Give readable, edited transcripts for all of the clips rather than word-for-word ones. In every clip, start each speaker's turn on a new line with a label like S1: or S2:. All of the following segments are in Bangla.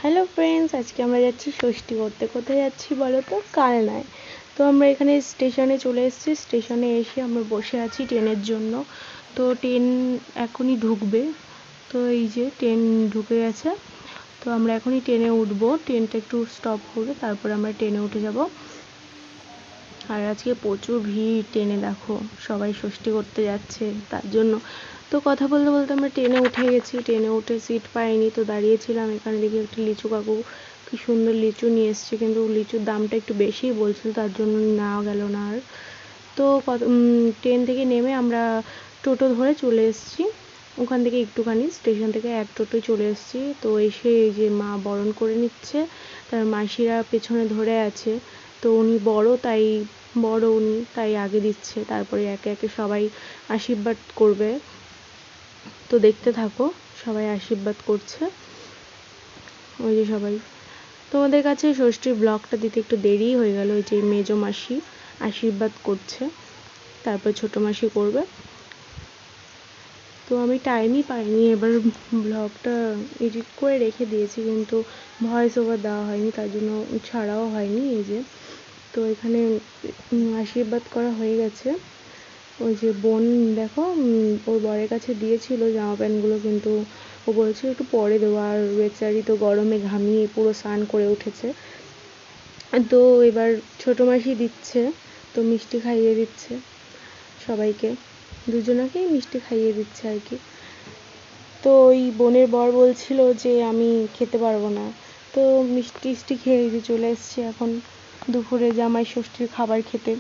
S1: হ্যালো ফ্রেন্ডস, আজকে আমরা যাচ্ছি ষষ্ঠী করতে। কোথায় যাচ্ছি বলো তো? কালনায়। তো আমরা এখানে স্টেশনে চলে এসেছি। স্টেশনে এসে আমরা বসে আছি ট্রেনের জন্য। তো ট্রেন এখনই ঢুকবে। তো এই যে ট্রেন ঢুকে গেছে। তো আমরা এখনই ট্রেনে উঠবো। ট্রেনটা একটু স্টপ করবে, তারপরে আমরা ট্রেনে উঠে যাব। আর আজকে প্রচুর ভিড় ট্রেনে, দেখো সবাই ষষ্ঠী করতে যাচ্ছে তার জন্য। তো কথা বলতে বলতে আমরা ট্রেনে উঠে গেছি। ট্রেনে উঠে সিট পাইনি, তো দাঁড়িয়েছিলাম। এখানে দেখি একটা লিচু কাকু কি সুন্দর লিচু নিয়ে এসছে, কিন্তু লিচুর দামটা একটু বেশিই বলছিল, তার জন্য নেওয়া গেল না আর। তো ট্রেন থেকে নেমে আমরা টোটো ধরে চলে এসেছি। ওখান থেকে একটুখানি স্টেশন থেকে এক টোটোয় চলে এসেছি। তো এসে এই যে মা বরণ করে নিচ্ছে, তার মাসিরা পেছনে ধরে আছে। তো উনি উনি তাই আগে দিচ্ছে, তারপরে একে একে সবাই আশীর্বাদ করবে। তো দেখতে থাকো, সবাই আশীর্বাদ করছে। ওই যে সবাই। তোমাদের কাছে ষষ্ঠীর ব্লগটা দিতে একটু দেরিই হয়ে গেল। ওই যে মেজো মাসি আশীর্বাদ করছে, তারপর ছোটো মাসি করবে। তো আমি টাইমই পাইনি, এবার ব্লগটা এডিট করে রেখে দিয়েছি, কিন্তু ভয়েস ওভার দেওয়া হয়নি, তার জন্য ছাড়াও হয়নি। এই যে তো এখানে আশীর্বাদ করা হয়ে গেছে। ওই যে বোন দেখো, ওর বরের কাছে দিয়েছিল জামা প্যান্টগুলো, কিন্তু ও বলছে একটু পরে দেবো। আর বেচারি তো গরমে ঘামিয়ে পুরো স্নান করে উঠেছে। তো এবার ছোটো মাসি দিচ্ছে, তো মিষ্টি খাইয়ে দিচ্ছে সবাইকে, দুজনাকেই মিষ্টি খাইয়ে দিচ্ছে আর কি। তো ওই বোনের বর বলছিল যে আমি খেতে পারবো না, তো মিষ্টি খেয়ে চলে এসছি এখন দুপুরে জামাই ষষ্ঠীর খাবার খেতে।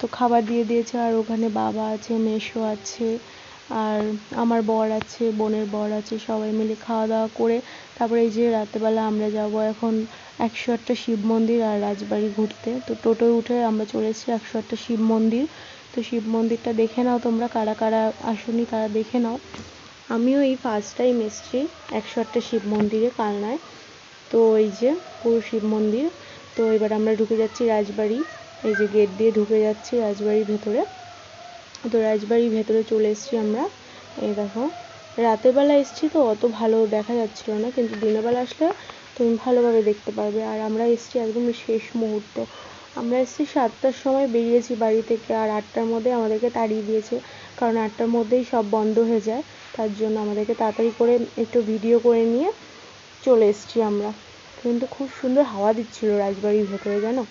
S1: তো খাবার দিয়ে দিয়েছে, আর ওখানে বাবা আছে, মেসো আছে, আর আমার বর আছে, বোনের বর আছে, সবাই মিলে খাওয়া দাওয়া করে তারপরে এই যে রাতেরবেলা আমরা যাব এখন 108টা শিব মন্দির আর রাজবাড়ি ঘুরতে। তো টোটোয় উঠে আমরা চলে এসেছি 108টা শিব মন্দির। তো শিব মন্দিরটা দেখে নাও তোমরা, কারা কারা আসোনি তারা দেখে নাও। আমিও এই ফার্স্ট টাইম এসেছি 108টা শিব মন্দিরে কালনায়। তো এই যে পুরো শিব মন্দির। তো এবার আমরা ঢুকে যাচ্ছি রাজবাড়ি। এই যে গেট দিয়ে ঢুকে যাচ্ছি রাজবাড়ির ভেতরে। তো রাজবাড়ির ভেতরে চলে এসেছি আমরা। এই দেখো, রাতের বেলা এসেছি তো অত ভালো দেখা যাচ্ছিল না, কিন্তু দিনের বেলা আসলে তুমি ভালোভাবে দেখতে পারবে। আর আমরা এসেছি একদম শেষ মুহূর্তে। আমরা এসেছি 7টার সময়, বেরিয়েছি বাড়ি থেকে, আর 8টার মধ্যে আমাদেরকে তাড়িয়ে দিয়েছে, কারণ 8টার মধ্যেই সব বন্ধ হয়ে যায়। তার জন্য আমাদেরকে তাড়াতাড়ি করে একটু ভিডিও করে নিয়ে চলে এসেছি আমরা। কিন্তু খুব সুন্দর হাওয়া দিচ্ছিল রাজবাড়ির ভেতরে, জানো।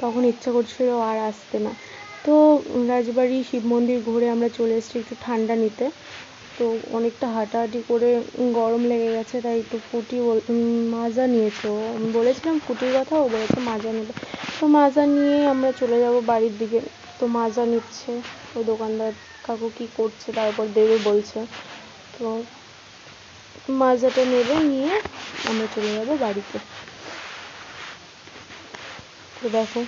S1: তখন ইচ্ছা করছিল আর আসতে না। তো রাজবাড়ি শিব মন্দির ঘুরে আমরা চলে এসেছি একটু ঠান্ডা নিতে। তো অনেকটা হাঁটাহাঁটি করে গরম লেগে গেছে, তাই একটু মাজা নিয়েছে। আমি বলেছিলাম ফুটির কথা, ও বলেছে মাজা নেবে। তো মাজা নিয়ে আমরা চলে যাব বাড়ির দিকে। তো মাজা নিচ্ছে ওই দোকানদার কাকু, কী করছে তারপর দেবে বলছে। তো মাজাটা নেবে, নিয়ে আমরা চলে যাব বাড়িতে। তো দেখো,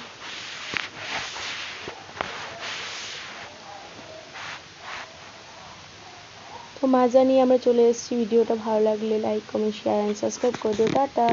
S1: তো মাজা নিয়ে আমরা চলে এসেছি। ভিডিওটা ভালো লাগলে like, comment, share and subscribe করে দিও। টাটা।